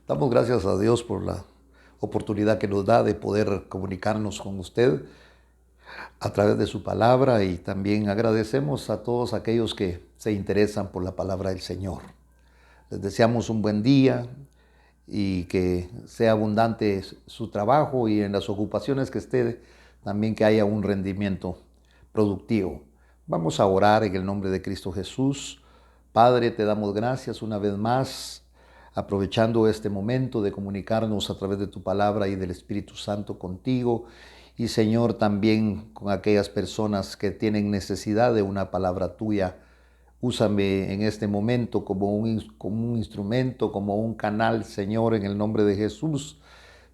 Damos gracias a Dios por la oportunidad que nos da de poder comunicarnos con usted a través de su palabra y también agradecemos a todos aquellos que se interesan por la palabra del Señor. Les deseamos un buen día y que sea abundante su trabajo y en las ocupaciones que esté también que haya un rendimiento productivo. Vamos a orar en el nombre de Cristo Jesús. Padre, te damos gracias una vez más, aprovechando este momento de comunicarnos a través de tu palabra y del Espíritu Santo contigo. Y Señor, también con aquellas personas que tienen necesidad de una palabra tuya. Úsame en este momento como un instrumento, como un canal, Señor, en el nombre de Jesús,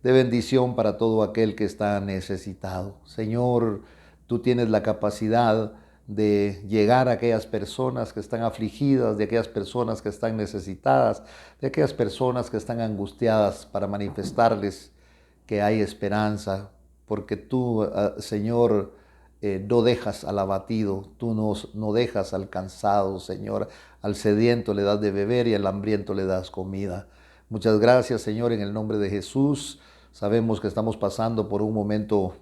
de bendición para todo aquel que está necesitado. Señor, tú tienes la capacidad de llegar a aquellas personas que están afligidas, de aquellas personas que están necesitadas, de aquellas personas que están angustiadas, para manifestarles que hay esperanza, porque tú, Señor, no dejas al abatido, tú no dejas al cansado, Señor. Al sediento le das de beber y al hambriento le das comida. Muchas gracias, Señor, en el nombre de Jesús. Sabemos que estamos pasando por un momento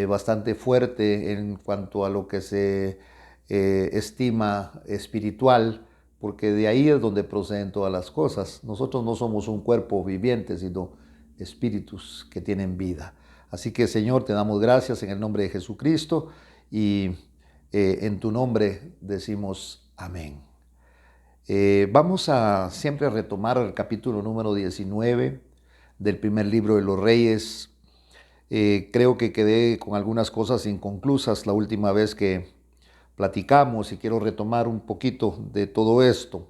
bastante fuerte en cuanto a lo que se estima espiritual, porque de ahí es donde proceden todas las cosas. Nosotros no somos un cuerpo viviente, sino espíritus que tienen vida. Así que, Señor, te damos gracias en el nombre de Jesucristo y en tu nombre decimos amén. Vamos a siempre retomar el capítulo número 19 del primer libro de los Reyes. Creo que quedé con algunas cosas inconclusas la última vez que platicamos y quiero retomar un poquito de todo esto.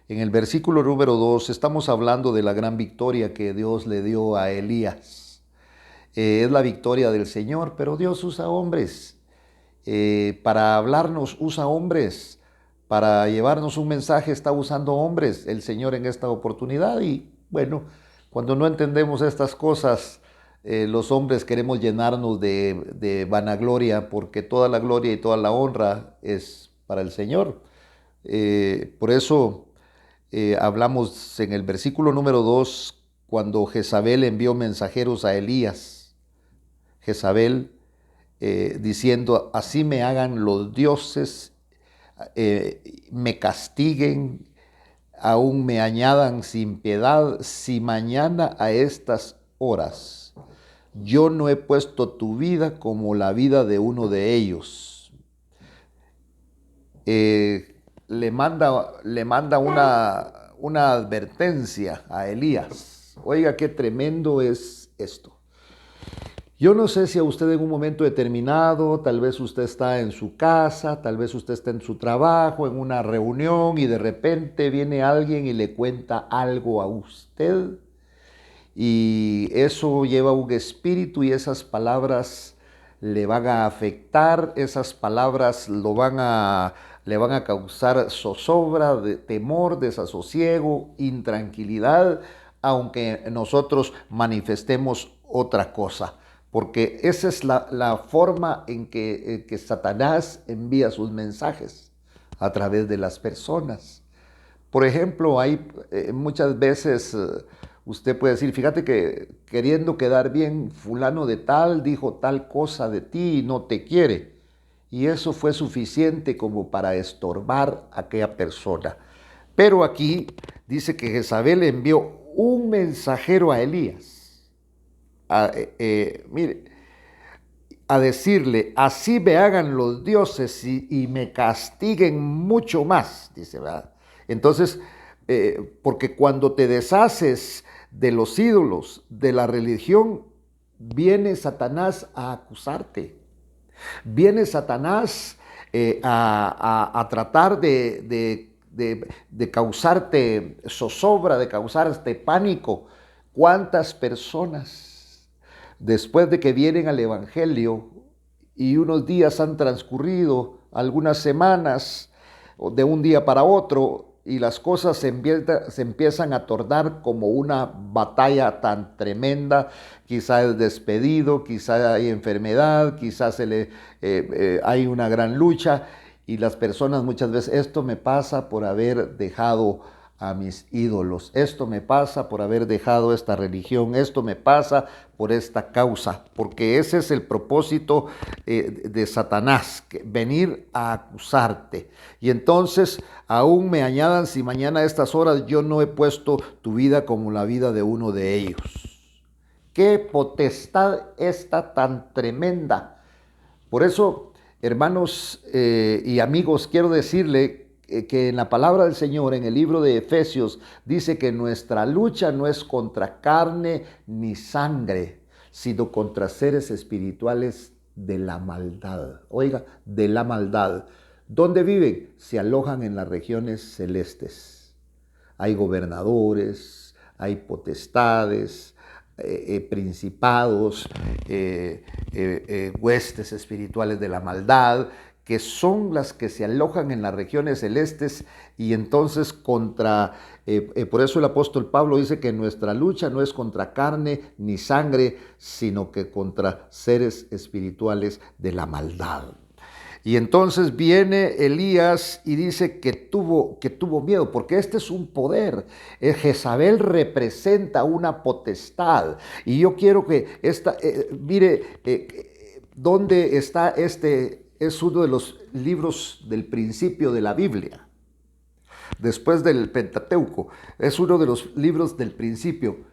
En el versículo número 2 estamos hablando de la gran victoria que Dios le dio a Elías. Es la victoria del Señor, pero Dios usa hombres. Para hablarnos usa hombres. Para llevarnos un mensaje está usando hombres el Señor en esta oportunidad. Y bueno, cuando no entendemos estas cosas, los hombres queremos llenarnos de vanagloria, porque toda la gloria y toda la honra es para el Señor. Por eso hablamos en el versículo número 2 cuando Jezabel envió mensajeros a Elías. Jezabel diciendo: así me hagan los dioses, me castiguen, aún me añadan sin piedad, si mañana a estas horas yo no he puesto tu vida como la vida de uno de ellos. Le manda una advertencia a Elías. Oiga, qué tremendo es esto. Yo no sé si a usted en un momento determinado, tal vez usted está en su casa, tal vez usted está en su trabajo, en una reunión y de repente viene alguien y le cuenta algo a usted y eso lleva un espíritu y esas palabras le van a afectar, esas palabras le van a causar zozobra, de temor, desasosiego, intranquilidad, aunque nosotros manifestemos otra cosa. Porque esa es la forma en que Satanás envía sus mensajes a través de las personas. Por ejemplo, hay muchas veces usted puede decir: fíjate que queriendo quedar bien, fulano de tal dijo tal cosa de ti y no te quiere. Y eso fue suficiente como para estorbar a aquella persona. Pero aquí dice que Jezabel envió un mensajero a Elías. Mire, a decirle: así me hagan los dioses y me castiguen mucho más, dice, ¿verdad? Entonces, porque cuando te deshaces de los ídolos, de la religión, viene Satanás a acusarte. Viene Satanás a tratar de causarte zozobra, de causarte pánico. ¿Cuántas personas, después de que vienen al Evangelio y unos días han transcurrido, algunas semanas, de un día para otro, y las cosas se empiezan a tornar como una batalla tan tremenda? Quizá es despedido, quizá hay enfermedad, quizá hay una gran lucha y las personas muchas veces: esto me pasa por haber dejado a mis ídolos. Esto me pasa por haber dejado esta religión, esto me pasa por esta causa, porque ese es el propósito de Satanás, venir a acusarte. Y entonces aún me añadan si mañana a estas horas yo no he puesto tu vida como la vida de uno de ellos. ¡Qué potestad esta tan tremenda! Por eso, hermanos y amigos, quiero decirle que en la palabra del Señor, en el libro de Efesios, dice que nuestra lucha no es contra carne ni sangre, sino contra seres espirituales de la maldad. Oiga, de la maldad. ¿Dónde viven? Se alojan en las regiones celestes. Hay gobernadores, hay potestades, principados, huestes espirituales de la maldad, que son las que se alojan en las regiones celestes. Y entonces por eso el apóstol Pablo dice que nuestra lucha no es contra carne ni sangre, sino que contra seres espirituales de la maldad. Y entonces viene Elías y dice que tuvo miedo, porque este es un poder. Jezabel representa una potestad. Y yo quiero que mire, ¿dónde está este? Es uno de los libros del principio de la Biblia. Después del Pentateuco, es uno de los libros del principio.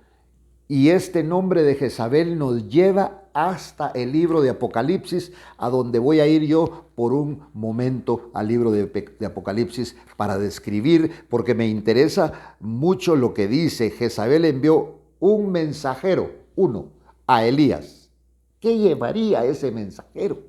Y este nombre de Jezabel nos lleva hasta el libro de Apocalipsis, a donde voy a ir yo por un momento al libro de Apocalipsis para describir, porque me interesa mucho lo que dice. Jezabel envió un mensajero, a Elías. ¿Qué llevaría ese mensajero?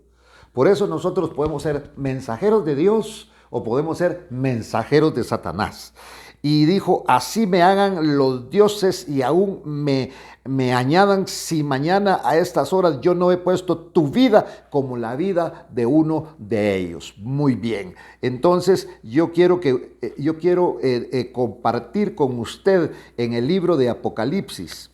Por eso nosotros podemos ser mensajeros de Dios o podemos ser mensajeros de Satanás. Y dijo, así me hagan los dioses y aún me añadan si mañana a estas horas yo no he puesto tu vida como la vida de uno de ellos. Muy bien. Entonces yo quiero compartir con usted en el libro de Apocalipsis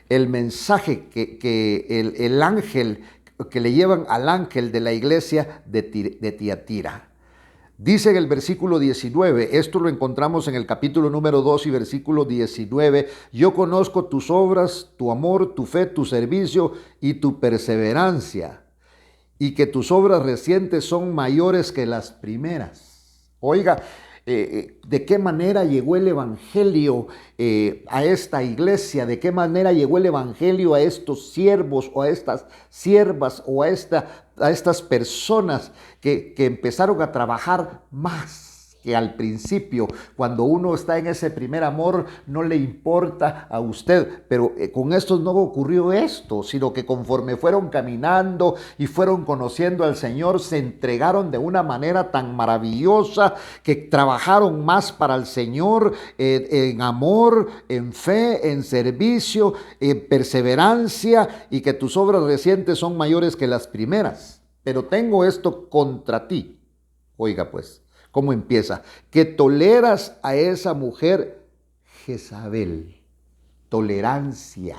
el mensaje que el ángel, que le llevan al ángel de la iglesia de Tiatira. Dice en el versículo 19, esto lo encontramos en el capítulo número 2 y versículo 19, yo conozco tus obras, tu amor, tu fe, tu servicio y tu perseverancia, y que tus obras recientes son mayores que las primeras. Oiga, ¿de qué manera llegó el evangelio a esta iglesia? ¿De qué manera llegó el evangelio a estos siervos o a estas siervas o a estas personas que empezaron a trabajar más que al principio? Cuando uno está en ese primer amor, no le importa a usted, pero con estos no ocurrió esto, sino que conforme fueron caminando y fueron conociendo al Señor, se entregaron de una manera tan maravillosa que trabajaron más para el Señor en amor, en fe, en servicio, en perseverancia, y que tus obras recientes son mayores que las primeras. Pero tengo esto contra ti. Oiga pues, ¿cómo empieza? Que toleras a esa mujer Jezabel. Tolerancia.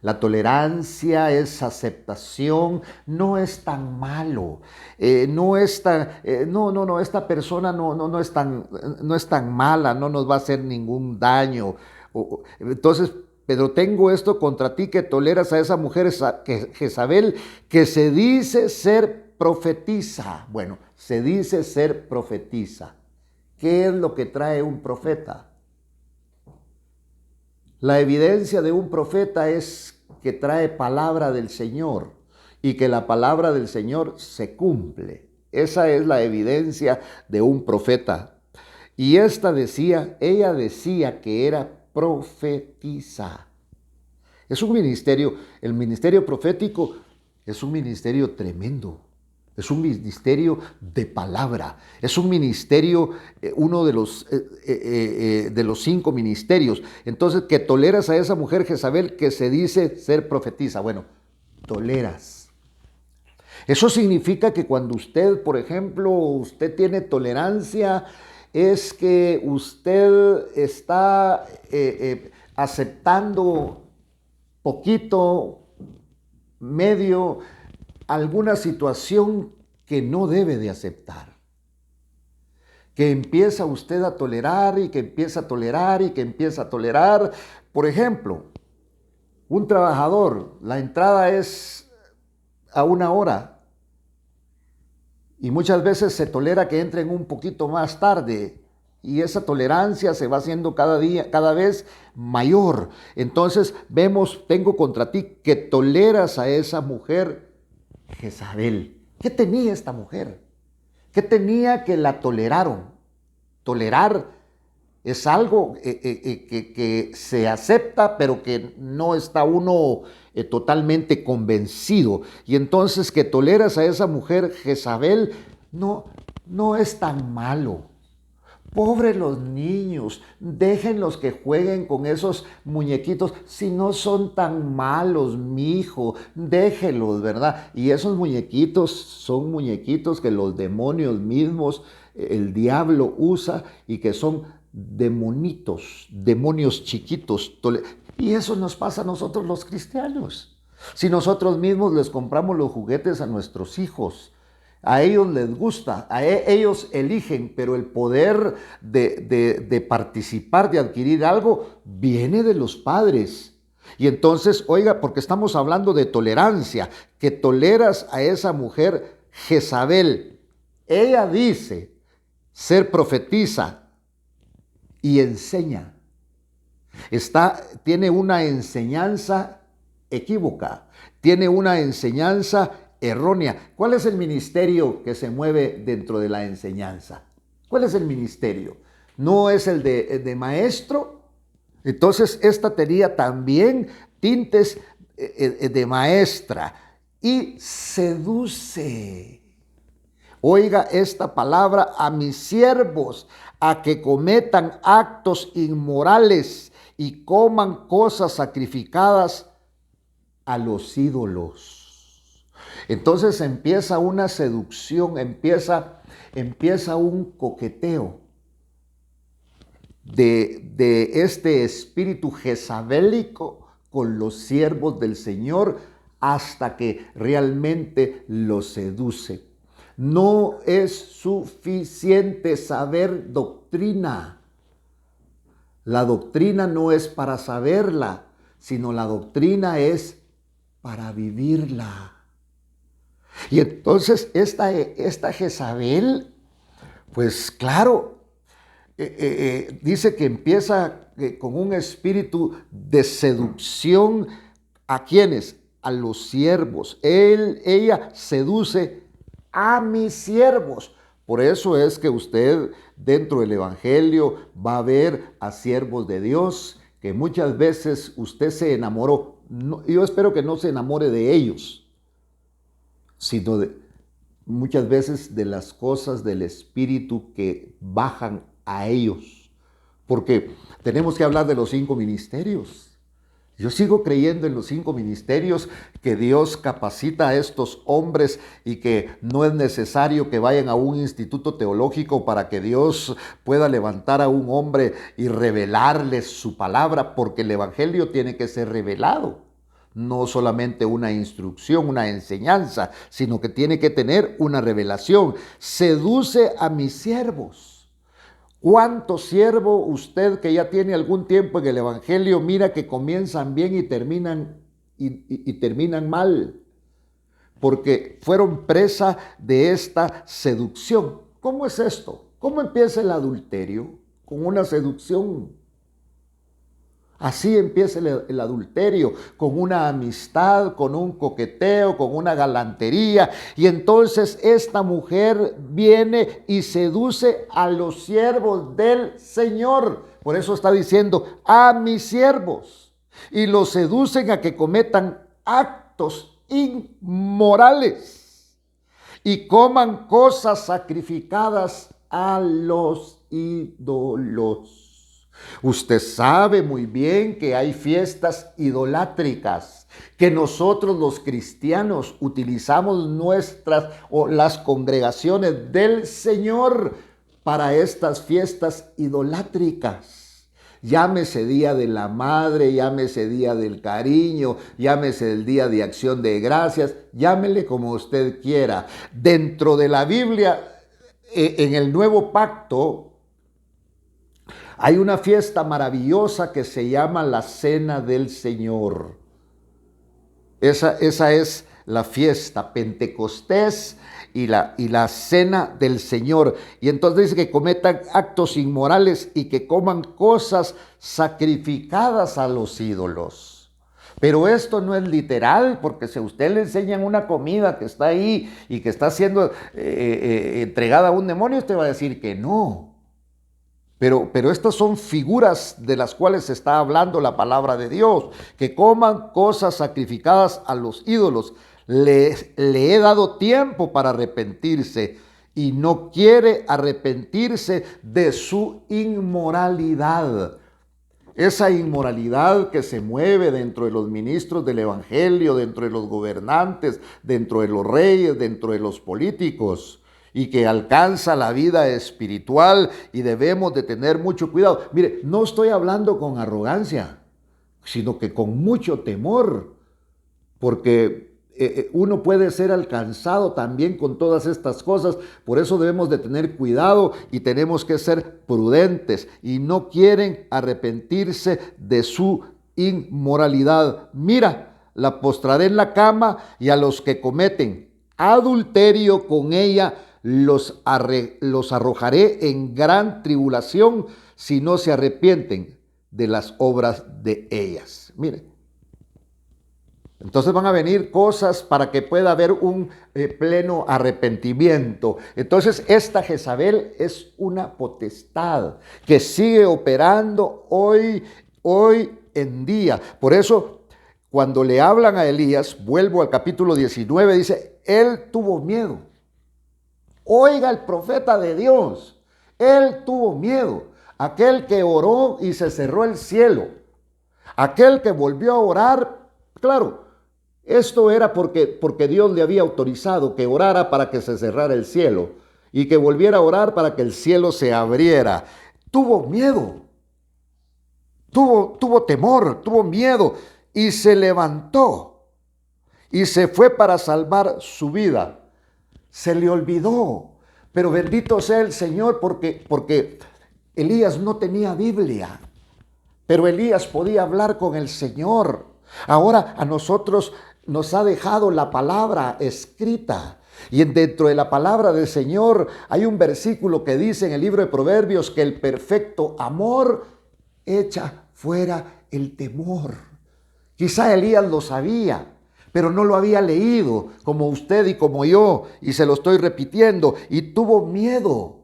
La tolerancia es aceptación, no es tan malo, esta persona no es tan mala, no nos va a hacer ningún daño. Entonces, pero tengo esto contra ti, que toleras a esa mujer Jezabel, que se dice ser profetisa. Bueno, se dice ser profetisa. ¿Qué es lo que trae un profeta? La evidencia de un profeta es que trae palabra del Señor y que la palabra del Señor se cumple. Esa es la evidencia de un profeta. Y ella decía que era profetisa. Es un ministerio, el ministerio profético es un ministerio tremendo. Es un ministerio de palabra. Es un ministerio, uno de los 5 ministerios. Entonces, que toleras a esa mujer Jezabel que se dice ser profetisa. Bueno, toleras. Eso significa que cuando usted, por ejemplo, usted tiene tolerancia, es que usted está aceptando poquito, medio, alguna situación que no debe de aceptar, que empieza usted a tolerar y que empieza a tolerar y que empieza a tolerar. Por ejemplo, un trabajador, la entrada es a 1 hora y muchas veces se tolera que entren un poquito más tarde y esa tolerancia se va haciendo cada vez mayor. Entonces vemos, tengo contra ti que toleras a esa mujer Jezabel. ¿Qué tenía esta mujer? ¿Qué tenía que la toleraron? Tolerar es algo que se acepta, pero que no está uno totalmente convencido. Y entonces que toleras a esa mujer Jezabel no es tan malo. Pobre los niños, déjenlos que jueguen con esos muñequitos, si no son tan malos, mi hijo, déjenlos, ¿verdad? Y esos muñequitos son muñequitos que los demonios mismos, el diablo usa y que son demonitos, demonios chiquitos. Y eso nos pasa a nosotros los cristianos. Si nosotros mismos les compramos los juguetes a nuestros hijos, a ellos les gusta, ellos eligen, pero el poder de participar, de adquirir algo, viene de los padres. Y entonces, oiga, porque estamos hablando de tolerancia, que toleras a esa mujer Jezabel. Ella dice ser profetisa y enseña. Tiene una enseñanza equívoca, tiene una enseñanza errónea. ¿Cuál es el ministerio que se mueve dentro de la enseñanza? ¿Cuál es el ministerio? ¿No es el de maestro? Entonces esta tenía también tintes de maestra y seduce. Oiga esta palabra: a mis siervos, a que cometan actos inmorales y coman cosas sacrificadas a los ídolos. Entonces empieza una seducción, empieza un coqueteo de este espíritu jezabélico con los siervos del Señor hasta que realmente los seduce. No es suficiente saber doctrina. La doctrina no es para saberla, sino la doctrina es para vivirla. Y entonces esta Jezabel, pues claro, dice que empieza con un espíritu de seducción. ¿A quiénes? A los siervos. Ella seduce a mis siervos. Por eso es que usted dentro del Evangelio va a ver a siervos de Dios que muchas veces usted se enamoró. No, yo espero que no se enamore de ellos, sino muchas veces de las cosas del Espíritu que bajan a ellos. Porque tenemos que hablar de los 5 ministerios. Yo sigo creyendo en los 5 ministerios, que Dios capacita a estos hombres y que no es necesario que vayan a un instituto teológico para que Dios pueda levantar a un hombre y revelarles su palabra, porque el Evangelio tiene que ser revelado. No solamente una instrucción, una enseñanza, sino que tiene que tener una revelación. Seduce a mis siervos. ¿Cuánto siervo usted que ya tiene algún tiempo en el Evangelio mira que comienzan bien y terminan mal? Porque fueron presa de esta seducción. ¿Cómo es esto? ¿Cómo empieza el adulterio? Con una seducción. Así empieza el adulterio, con una amistad, con un coqueteo, con una galantería. Y entonces esta mujer viene y seduce a los siervos del Señor. Por eso está diciendo a mis siervos. Y los seducen a que cometan actos inmorales y coman cosas sacrificadas a los ídolos. Usted sabe muy bien que hay fiestas idolátricas, que nosotros los cristianos utilizamos las congregaciones del Señor para estas fiestas idolátricas. Llámese Día de la Madre, llámese Día del Cariño, llámese el Día de Acción de Gracias, llámele como usted quiera. Dentro de la Biblia en el nuevo pacto hay una fiesta maravillosa que se llama la Cena del Señor. Esa es la fiesta, Pentecostés y la Cena del Señor. Y entonces dice que cometan actos inmorales y que coman cosas sacrificadas a los ídolos. Pero esto no es literal, porque si a usted le enseñan una comida que está ahí y que está siendo entregada a un demonio, usted va a decir que no. Pero estas son figuras de las cuales está hablando la palabra de Dios, que coman cosas sacrificadas a los ídolos. Le he dado tiempo para arrepentirse y no quiere arrepentirse de su inmoralidad. Esa inmoralidad que se mueve dentro de los ministros del evangelio, dentro de los gobernantes, dentro de los reyes, dentro de los políticos, y que alcanza la vida espiritual, y debemos de tener mucho cuidado. Mire, no estoy hablando con arrogancia, sino que con mucho temor, porque uno puede ser alcanzado también con todas estas cosas. Por eso debemos de tener cuidado y tenemos que ser prudentes, y no quieren arrepentirse de su inmoralidad. Mira, la postraré en la cama, y a los que cometen adulterio con ella los arrojaré en gran tribulación si no se arrepienten de las obras de ellas. Mire, entonces van a venir cosas para que pueda haber un pleno arrepentimiento. Entonces esta Jezabel es una potestad que sigue operando hoy en día. Por eso, cuando le hablan a Elías, vuelvo al capítulo 19, dice, él tuvo miedo. Oiga, el profeta de Dios, él tuvo miedo. Aquel que oró y se cerró el cielo, aquel que volvió a orar, claro, esto era porque Dios le había autorizado que orara para que se cerrara el cielo y que volviera a orar para que el cielo se abriera. Tuvo miedo, tuvo temor, tuvo miedo, y se levantó y se fue para salvar su vida. Se le olvidó, pero bendito sea el Señor, porque Elías no tenía Biblia, pero Elías podía hablar con el Señor. Ahora a nosotros nos ha dejado la palabra escrita, y dentro de la palabra del Señor hay un versículo que dice en el libro de Proverbios que el perfecto amor echa fuera el temor. Quizá Elías lo sabía, pero no lo había leído como usted y como yo, y se lo estoy repitiendo, y tuvo miedo,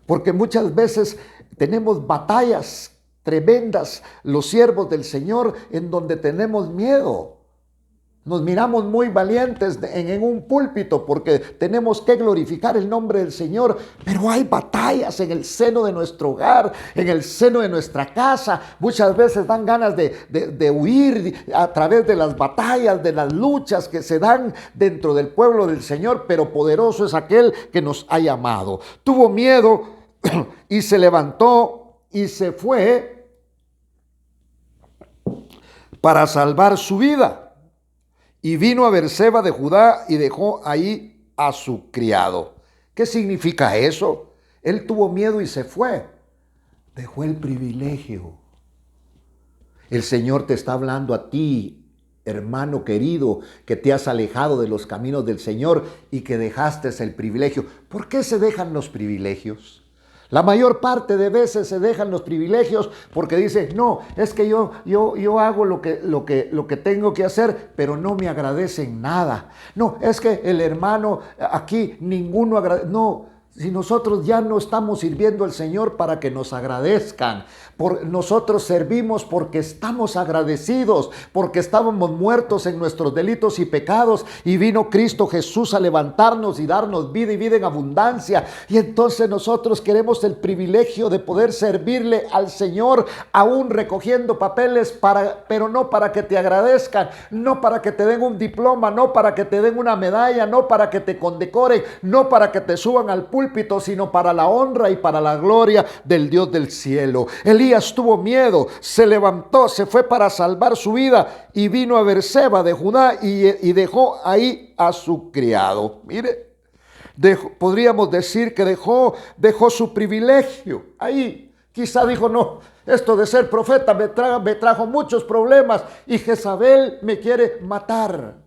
porque muchas veces tenemos batallas tremendas, los siervos del Señor, en donde tenemos miedo. Nos miramos muy valientes en un púlpito porque tenemos que glorificar el nombre del Señor, pero hay batallas en el seno de nuestro hogar, en el seno de nuestra casa. Muchas veces dan ganas de huir a través de las batallas, de las luchas que se dan dentro del pueblo del Señor, pero poderoso es aquel que nos ha llamado. Tuvo miedo y se levantó y se fue para salvar su vida. Y vino a Berseba de Judá y dejó ahí a su criado. ¿Qué significa eso? Él tuvo miedo y se fue. Dejó el privilegio. El Señor te está hablando a ti, hermano querido, que te has alejado de los caminos del Señor y que dejaste el privilegio. ¿Por qué se dejan los privilegios? La mayor parte de veces se dejan los privilegios porque dicen, no, es que yo hago lo que tengo que hacer, pero no me agradecen nada. No, es que el hermano aquí ninguno agradece. No, si nosotros ya no estamos sirviendo al Señor para que nos agradezcan, nosotros servimos porque estamos agradecidos, porque estábamos muertos en nuestros delitos y pecados, y vino Cristo Jesús a levantarnos y darnos vida y vida en abundancia. Y entonces nosotros queremos el privilegio de poder servirle al Señor, aún recogiendo papeles, pero no para que te agradezcan, no para que te den un diploma, no para que te den una medalla, no para que te condecoren, no para que te suban al púlpito, sino para la honra y para la gloria del Dios del cielo. Elías tuvo miedo, se levantó, se fue para salvar su vida y vino a Berseba de Judá y dejó ahí a su criado. Mire, podríamos decir que dejó su privilegio ahí. Quizá dijo, no, esto de ser profeta me trajo muchos problemas y Jezabel me quiere matar.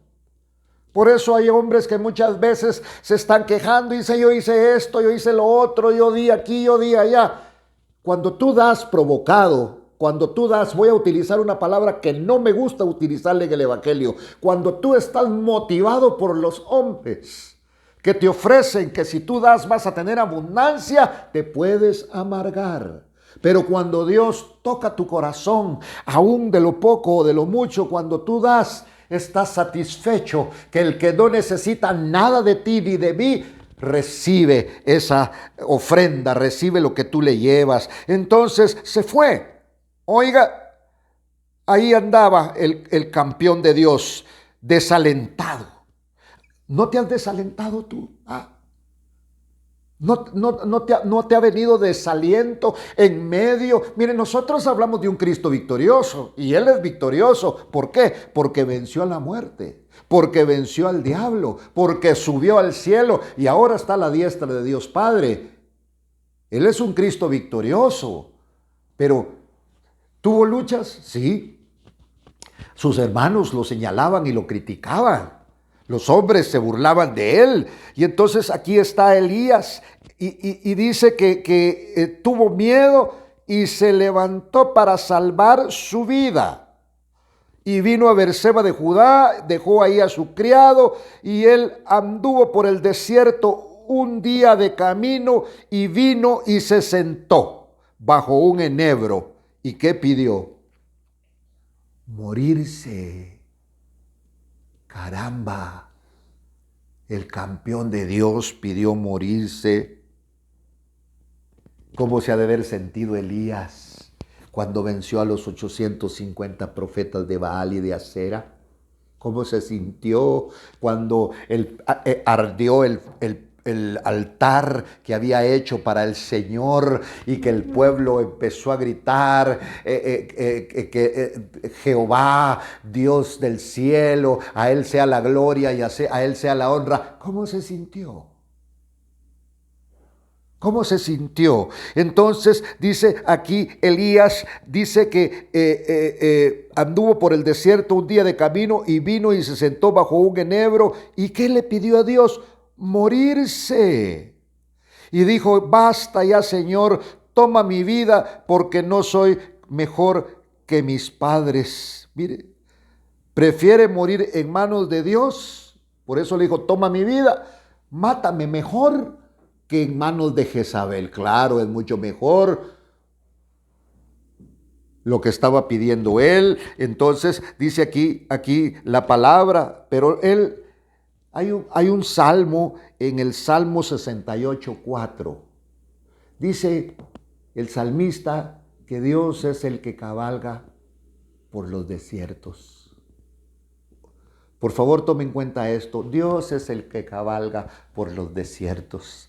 Por eso hay hombres que muchas veces se están quejando y dicen, yo hice esto, yo hice lo otro, yo di aquí, yo di allá. Cuando tú das provocado, cuando tú das, voy a utilizar una palabra que no me gusta utilizarle en el Evangelio, cuando tú estás motivado por los hombres que te ofrecen que si tú das vas a tener abundancia, te puedes amargar. Pero cuando Dios toca tu corazón, aún de lo poco o de lo mucho, cuando tú das, estás satisfecho que el que no necesita nada de ti ni de mí, recibe esa ofrenda, recibe lo que tú le llevas. Entonces se fue. Oiga, ahí andaba el campeón de Dios, desalentado. ¿No te has desalentado tú? ¿No te ha venido desaliento en medio? Miren, nosotros hablamos de un Cristo victorioso y Él es victorioso. ¿Por qué? Porque venció a la muerte, porque venció al diablo, porque subió al cielo y ahora está a la diestra de Dios Padre. Él es un Cristo victorioso, pero ¿tuvo luchas? Sí. Sus hermanos lo señalaban y lo criticaban. Los hombres se burlaban de él. Y entonces aquí está Elías y dice que tuvo miedo y se levantó para salvar su vida. Y vino a Berseba de Judá, dejó ahí a su criado y él anduvo por el desierto un día de camino y vino y se sentó bajo un enebro. ¿Y qué pidió? Morirse. Caramba, el campeón de Dios pidió morirse. ¿Cómo se ha de haber sentido Elías cuando venció a los 850 profetas de Baal y de Acera? ¿Cómo se sintió cuando ardió el altar que había hecho para el Señor y que el pueblo empezó a gritar Jehová, Dios del cielo, a Él sea la gloria y a Él sea la honra? ¿Cómo se sintió? ¿Cómo se sintió? Entonces dice aquí Elías, dice que anduvo por el desierto un día de camino y vino y se sentó bajo un enebro. ¿Y qué le pidió a Dios? Morirse. Y dijo, basta ya, Señor, toma mi vida porque no soy mejor que mis padres. Mire, prefiere morir en manos de Dios. Por eso le dijo, toma mi vida, mátame mejor que en manos de Jezabel. Claro, es mucho mejor lo que estaba pidiendo él. Entonces dice aquí la palabra, pero él, hay un salmo en el Salmo 68:4. Dice el salmista que Dios es el que cabalga por los desiertos. Por favor, tome en cuenta esto. Dios es el que cabalga por los desiertos.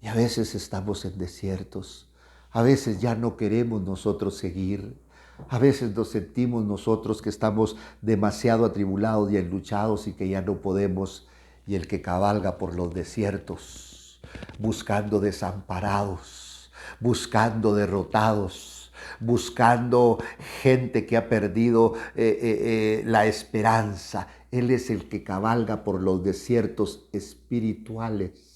Y a veces estamos en desiertos. A veces ya no queremos nosotros seguir. A veces nos sentimos nosotros que estamos demasiado atribulados y enluchados y que ya no podemos. Y el que cabalga por los desiertos, buscando desamparados, buscando derrotados, buscando gente que ha perdido la esperanza. Él es el que cabalga por los desiertos espirituales.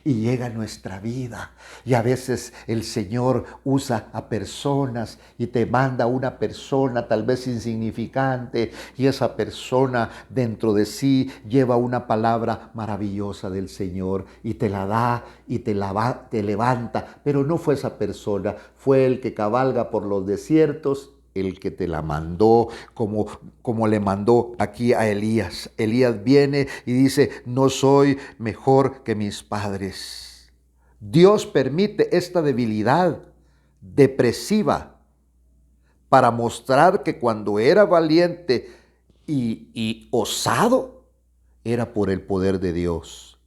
Y llega a nuestra vida y a veces el Señor usa a personas y te manda a una persona tal vez insignificante y esa persona dentro de sí lleva una palabra maravillosa del Señor y te la da y te levanta, pero no fue esa persona, fue el que cabalga por los desiertos, el que te la mandó, como le mandó aquí a Elías. Elías viene y dice, no soy mejor que mis padres. Dios permite esta debilidad depresiva para mostrar que cuando era valiente y osado, era por el poder de Dios.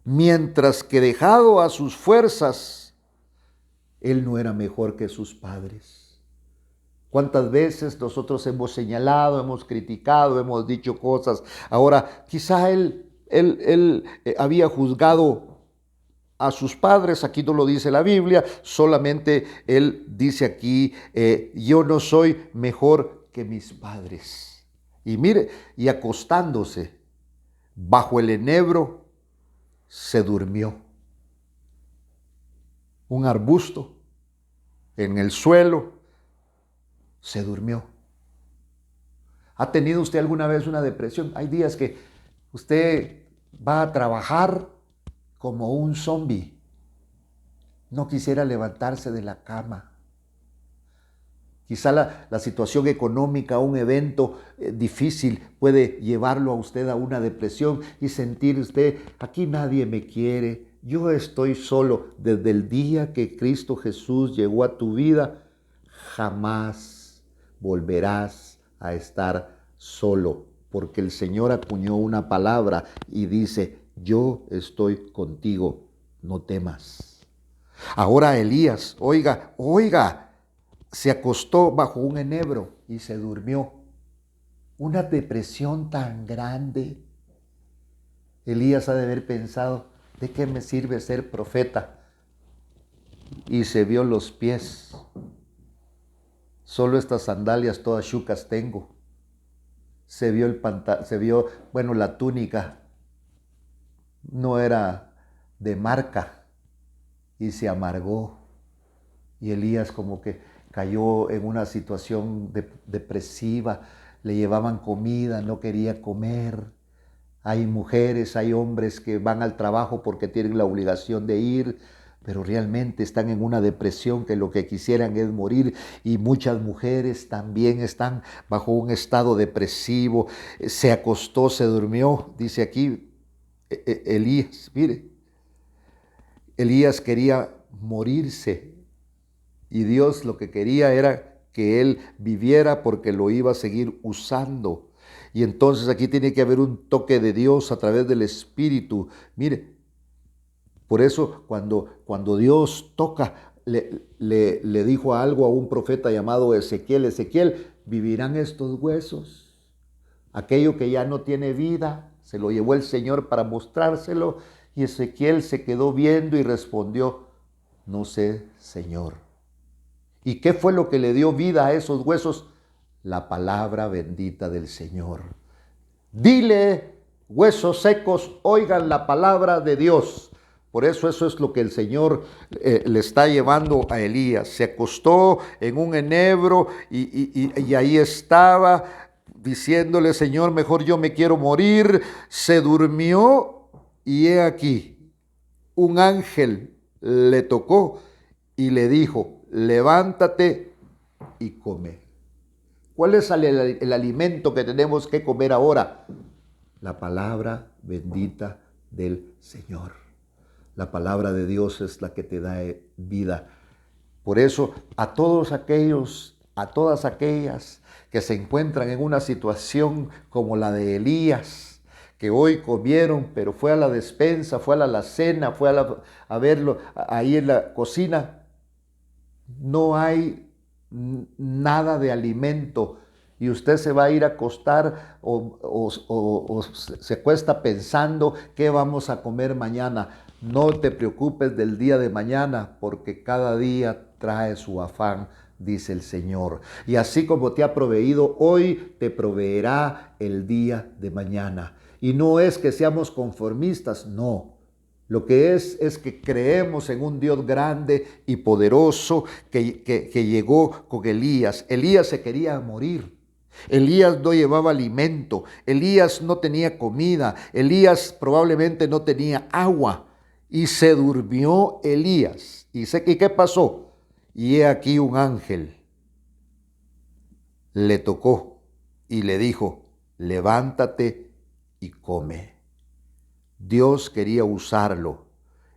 Mientras que dejado a sus fuerzas, él no era mejor que sus padres. ¿Cuántas veces nosotros hemos señalado, hemos criticado, hemos dicho cosas? Ahora, quizá él Él había juzgado a sus padres, aquí no lo dice la Biblia, solamente él dice aquí, yo no soy mejor que mis padres. Y mire, y acostándose bajo el enebro, se durmió. Un arbusto en el suelo, se durmió. ¿Ha tenido usted alguna vez una depresión? Hay días que usted va a trabajar como un zombi. No quisiera levantarse de la cama. Quizá la situación económica, un evento difícil puede llevarlo a usted a una depresión y sentir usted, aquí nadie me quiere, yo estoy solo. Desde el día que Cristo Jesús llegó a tu vida, jamás volverás a estar solo, porque el Señor acuñó una palabra y dice, yo estoy contigo, no temas. Ahora Elías, oiga, se acostó bajo un enebro y se durmió. Una depresión tan grande. Elías ha de haber pensado, ¿de qué me sirve ser profeta? Y se vio los pies. Solo estas sandalias todas chucas tengo. Se vio la túnica no era de marca y se amargó. Y Elías como que cayó en una situación depresiva, le llevaban comida, no quería comer. Hay mujeres, hay hombres que van al trabajo porque tienen la obligación de ir, pero realmente están en una depresión que lo que quisieran es morir, y muchas mujeres también están bajo un estado depresivo. Se acostó, se durmió, dice aquí Elías, mire, Elías quería morirse. Y Dios lo que quería era que él viviera porque lo iba a seguir usando. Y entonces aquí tiene que haber un toque de Dios a través del Espíritu. Mire, por eso cuando Dios toca, le dijo algo a un profeta llamado Ezequiel, Ezequiel, ¿vivirán estos huesos? Aquello que ya no tiene vida, se lo llevó el Señor para mostrárselo, y Ezequiel se quedó viendo y respondió, no sé, Señor. ¿Y qué fue lo que le dio vida a esos huesos? La palabra bendita del Señor. Dile, huesos secos, oigan la palabra de Dios. Por eso es lo que el Señor le está llevando a Elías. Se acostó en un enebro y ahí estaba diciéndole, Señor, mejor yo me quiero morir. Se durmió y he aquí, un ángel le tocó y le dijo, levántate y come. ¿Cuál es el alimento que tenemos que comer ahora? La palabra bendita del Señor. La palabra de Dios es la que te da vida. Por eso, a todas aquellas que se encuentran en una situación como la de Elías, que hoy comieron, pero fue a la despensa, fue a la alacena, fue a verlo ahí en la cocina, no hay nada de alimento y usted se va a ir a acostar o se acuesta pensando qué vamos a comer mañana. No te preocupes del día de mañana, porque cada día trae su afán, dice el Señor. Y así como te ha proveído hoy, te proveerá el día de mañana. Y no es que seamos conformistas, no. Lo que es que creemos en un Dios grande y poderoso que llegó con Elías. Elías se quería morir. Elías no llevaba alimento. Elías no tenía comida. Elías probablemente no tenía agua. Y se durmió Elías. ¿Y qué pasó? Y he aquí un ángel le tocó y le dijo, levántate y come. Dios quería usarlo,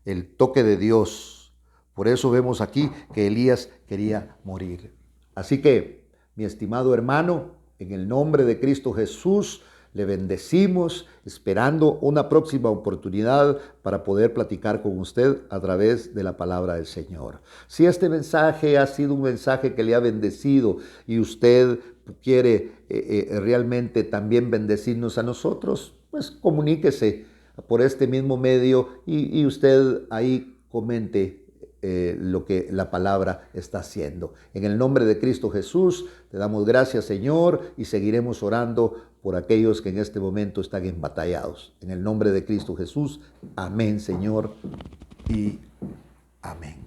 el toque de Dios. Por eso vemos aquí que Elías quería morir. Así que, mi estimado hermano, en el nombre de Cristo Jesús, le bendecimos, esperando una próxima oportunidad para poder platicar con usted a través de la palabra del Señor. Si este mensaje ha sido un mensaje que le ha bendecido y usted quiere realmente también bendecirnos a nosotros, pues comuníquese por este mismo medio y usted ahí comente lo que la palabra está haciendo. En el nombre de Cristo Jesús, te damos gracias, Señor, y seguiremos orando por aquellos que en este momento están embatallados. En el nombre de Cristo Jesús, amén, Señor, y amén.